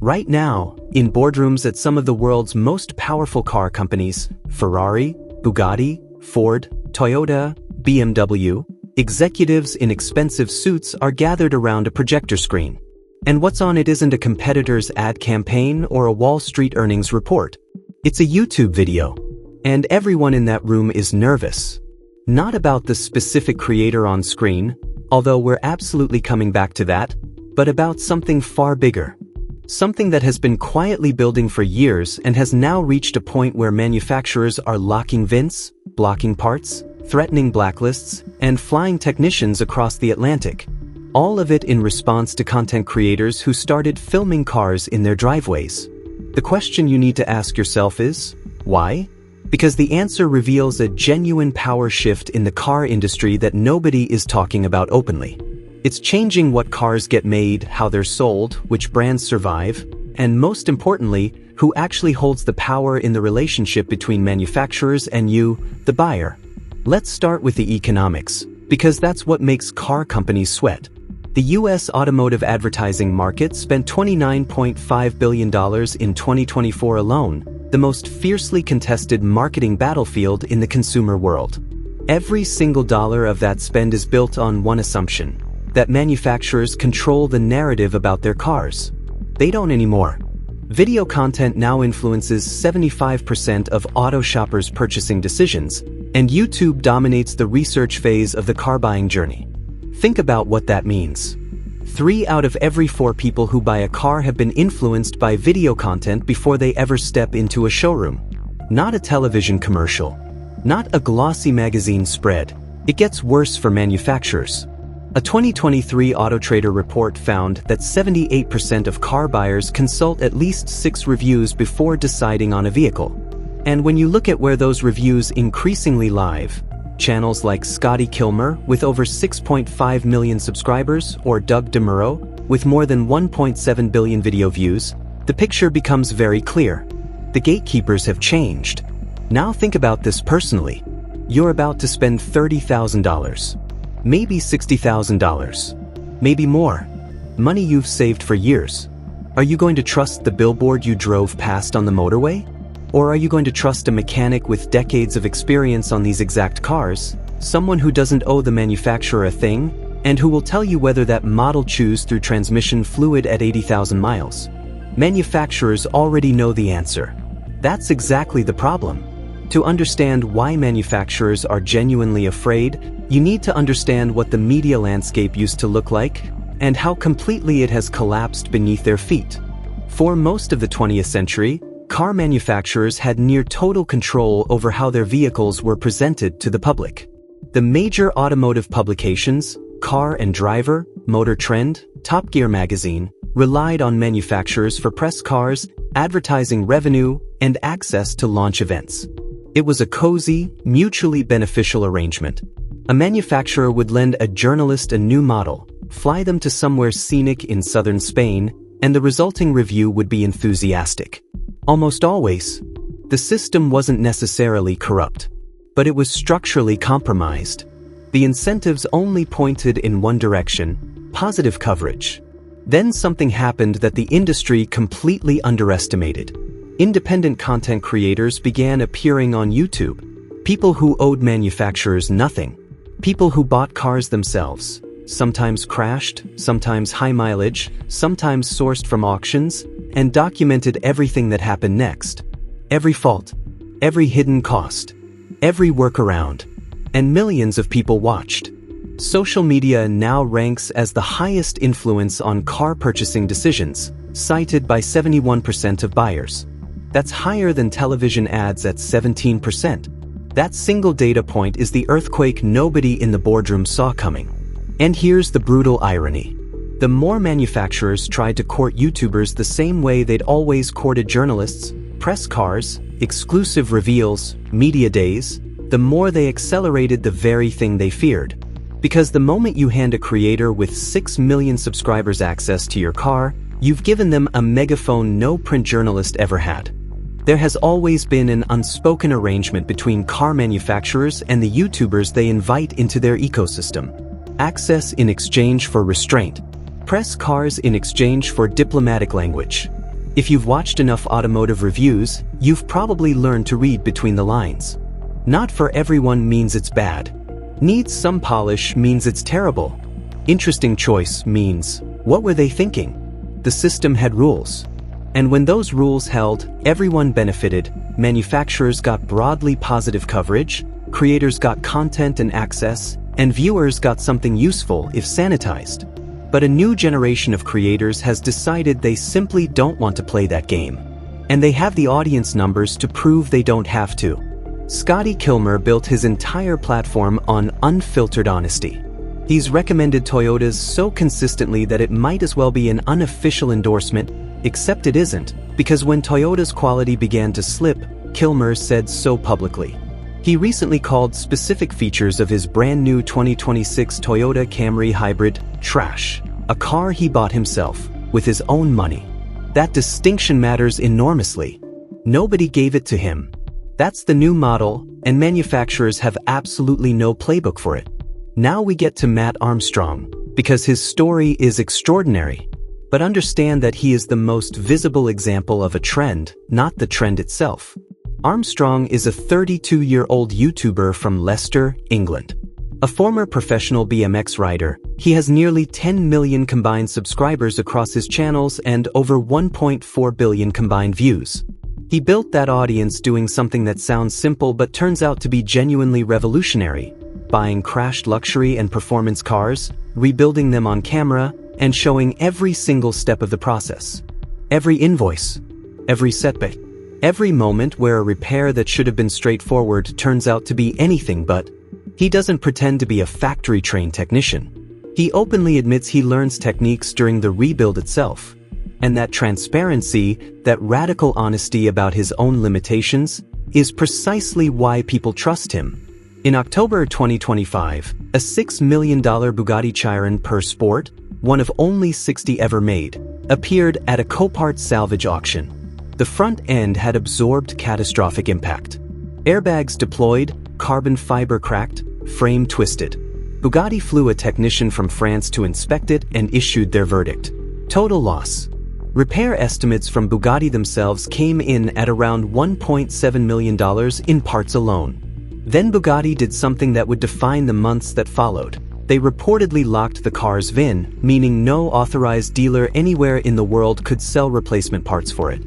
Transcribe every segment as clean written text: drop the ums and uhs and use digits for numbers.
Right now, in boardrooms at some of the world's most powerful car companies, Ferrari, Bugatti, Ford, Toyota, BMW, executives in expensive suits are gathered around a projector screen. And what's on it isn't a competitor's ad campaign or a Wall Street earnings report. It's a YouTube video. And everyone in that room is nervous. Not about the specific creator on screen, although we're absolutely coming back to that, but about something far bigger. Something that has been quietly building for years and has now reached a point where manufacturers are locking VINs, blocking parts, threatening blacklists, and flying technicians across the Atlantic. All of it in response to content creators who started filming cars in their driveways. The question you need to ask yourself is, why? Because the answer reveals a genuine power shift in the car industry that nobody is talking about openly. It's changing what cars get made, how they're sold, which brands survive, and most importantly, who actually holds the power in the relationship between manufacturers and you, the buyer. Let's start with the economics, because that's what makes car companies sweat. The US automotive advertising market spent $29.5 billion in 2024 alone, the most fiercely contested marketing battlefield in the consumer world. Every single dollar of that spend is built on one assumption: that manufacturers control the narrative about their cars. They don't anymore. Video content now influences 75% of auto shoppers' purchasing decisions, and YouTube dominates the research phase of the car buying journey. Think about what that means. 3 out of every 4 people who buy a car have been influenced by video content before they ever step into a showroom. Not a television commercial. Not a glossy magazine spread. It gets worse for manufacturers. A 2023 AutoTrader report found that 78% of car buyers consult at least 6 reviews before deciding on a vehicle. And when you look at where those reviews increasingly live, channels like Scotty Kilmer with over 6.5 million subscribers or Doug DeMuro with more than 1.7 billion video views, the picture becomes very clear. The gatekeepers have changed. Now think about this personally. You're about to spend $30,000. Maybe $60,000. Maybe more. Money you've saved for years. Are you going to trust the billboard you drove past on the motorway? Or are you going to trust a mechanic with decades of experience on these exact cars, someone who doesn't owe the manufacturer a thing, and who will tell you whether that model chews through transmission fluid at 80,000 miles? Manufacturers already know the answer. That's exactly the problem. To understand why manufacturers are genuinely afraid, you need to understand what the media landscape used to look like and how completely it has collapsed beneath their feet. For most of the 20th century, car manufacturers had near total control over how their vehicles were presented to the public. The major automotive publications, Car and Driver, Motor Trend, Top Gear magazine, relied on manufacturers for press cars, advertising revenue, and access to launch events. It was a cozy, mutually beneficial arrangement. A manufacturer would lend a journalist a new model, fly them to somewhere scenic in southern Spain, and the resulting review would be enthusiastic. Almost always, the system wasn't necessarily corrupt, but it was structurally compromised. The incentives only pointed in one direction: positive coverage. Then something happened that the industry completely underestimated. Independent content creators began appearing on YouTube. People who owed manufacturers nothing. People who bought cars themselves, sometimes crashed, sometimes high mileage, sometimes sourced from auctions, and documented everything that happened next. Every fault, every hidden cost, every workaround, and millions of people watched. Social media now ranks as the highest influence on car purchasing decisions, cited by 71% of buyers. That's higher than television ads at 17%. That single data point is the earthquake nobody in the boardroom saw coming. And here's the brutal irony. The more manufacturers tried to court YouTubers the same way they'd always courted journalists, press cars, exclusive reveals, media days, the more they accelerated the very thing they feared. Because the moment you hand a creator with 6 million subscribers access to your car, you've given them a megaphone no print journalist ever had. There has always been an unspoken arrangement between car manufacturers and the YouTubers they invite into their ecosystem. Access in exchange for restraint. Press cars in exchange for diplomatic language. If you've watched enough automotive reviews, you've probably learned to read between the lines. Not for everyone means it's bad. Needs some polish means it's terrible. Interesting choice means, what were they thinking? The system had rules. And when those rules held, everyone benefited. Manufacturers got broadly positive coverage, creators got content and access, and viewers got something useful if sanitized. But a new generation of creators has decided they simply don't want to play that game. And they have the audience numbers to prove they don't have to. Scotty Kilmer built his entire platform on unfiltered honesty. He's recommended Toyotas so consistently that it might as well be an unofficial endorsement, except it isn't, because when Toyota's quality began to slip, Kilmer said so publicly. He recently called specific features of his brand new 2026 Toyota Camry Hybrid trash, a car he bought himself, with his own money. That distinction matters enormously. Nobody gave it to him. That's the new model, and manufacturers have absolutely no playbook for it. Now we get to Matt Armstrong, because his story is extraordinary. But understand that he is the most visible example of a trend, not the trend itself. Armstrong is a 32-year-old YouTuber from Leicester, England. A former professional BMX rider, he has nearly 10 million combined subscribers across his channels and over 1.4 billion combined views. He built that audience doing something that sounds simple but turns out to be genuinely revolutionary. Buying crashed luxury and performance cars, rebuilding them on camera, and showing every single step of the process. Every invoice, every setback, every moment where a repair that should have been straightforward turns out to be anything but. He doesn't pretend to be a factory-trained technician. He openly admits he learns techniques during the rebuild itself. And that transparency, that radical honesty about his own limitations, is precisely why people trust him. In October 2025, a $6 million Bugatti Chiron Per Sport, one of only 60 ever made, appeared at a Copart salvage auction. The front end had absorbed catastrophic impact. Airbags deployed, carbon fiber cracked, frame twisted. Bugatti flew a technician from France to inspect it and issued their verdict. Total loss. Repair estimates from Bugatti themselves came in at around $1.7 million in parts alone. Then Bugatti did something that would define the months that followed. They reportedly locked the car's VIN, meaning no authorized dealer anywhere in the world could sell replacement parts for it.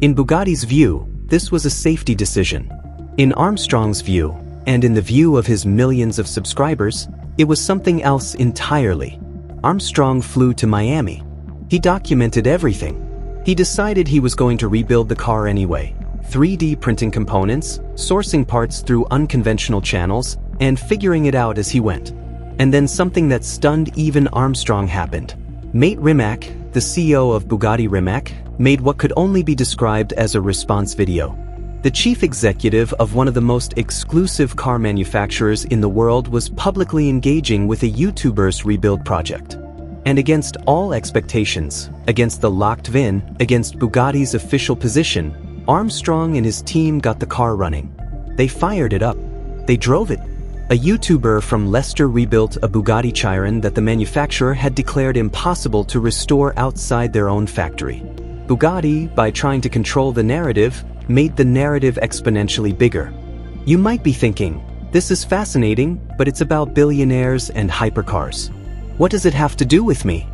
In Bugatti's view, this was a safety decision. In Armstrong's view, and in the view of his millions of subscribers, it was something else entirely. Armstrong flew to Miami. He documented everything. He decided he was going to rebuild the car anyway. 3D printing components, sourcing parts through unconventional channels, and figuring it out as he went. And then something that stunned even Armstrong happened. Mate Rimac, the CEO of Bugatti Rimac, made what could only be described as a response video. The chief executive of one of the most exclusive car manufacturers in the world was publicly engaging with a YouTubers rebuild project. And against all expectations, against the locked VIN, against Bugatti's official position, Armstrong and his team got the car running. They fired it up. They drove it. A YouTuber from Leicester rebuilt a Bugatti Chiron that the manufacturer had declared impossible to restore outside their own factory. Bugatti, by trying to control the narrative, made the narrative exponentially bigger. You might be thinking, this is fascinating, but it's about billionaires and hypercars. What does it have to do with me?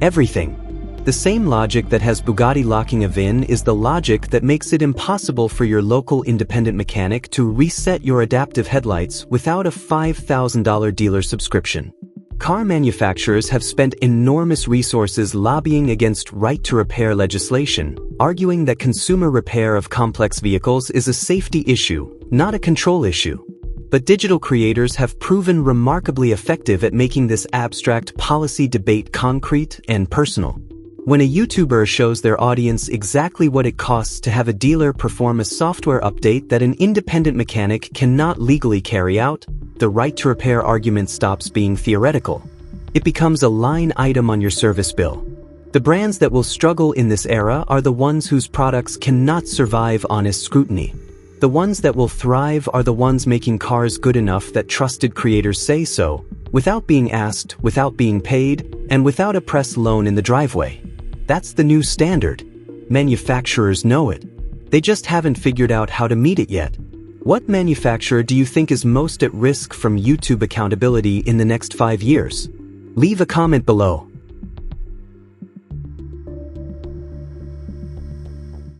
Everything. The same logic that has Bugatti locking a VIN is the logic that makes it impossible for your local independent mechanic to reset your adaptive headlights without a $5,000 dealer subscription. Car manufacturers have spent enormous resources lobbying against right-to-repair legislation, arguing that consumer repair of complex vehicles is a safety issue, not a control issue. But digital creators have proven remarkably effective at making this abstract policy debate concrete and personal. When a YouTuber shows their audience exactly what it costs to have a dealer perform a software update that an independent mechanic cannot legally carry out, the right to repair argument stops being theoretical. It becomes a line item on your service bill. The brands that will struggle in this era are the ones whose products cannot survive honest scrutiny. The ones that will thrive are the ones making cars good enough that trusted creators say so, without being asked, without being paid, and without a press loan in the driveway. That's the new standard. Manufacturers know it. They just haven't figured out how to meet it yet. What manufacturer do you think is most at risk from YouTube accountability in the next 5 years? Leave a comment below.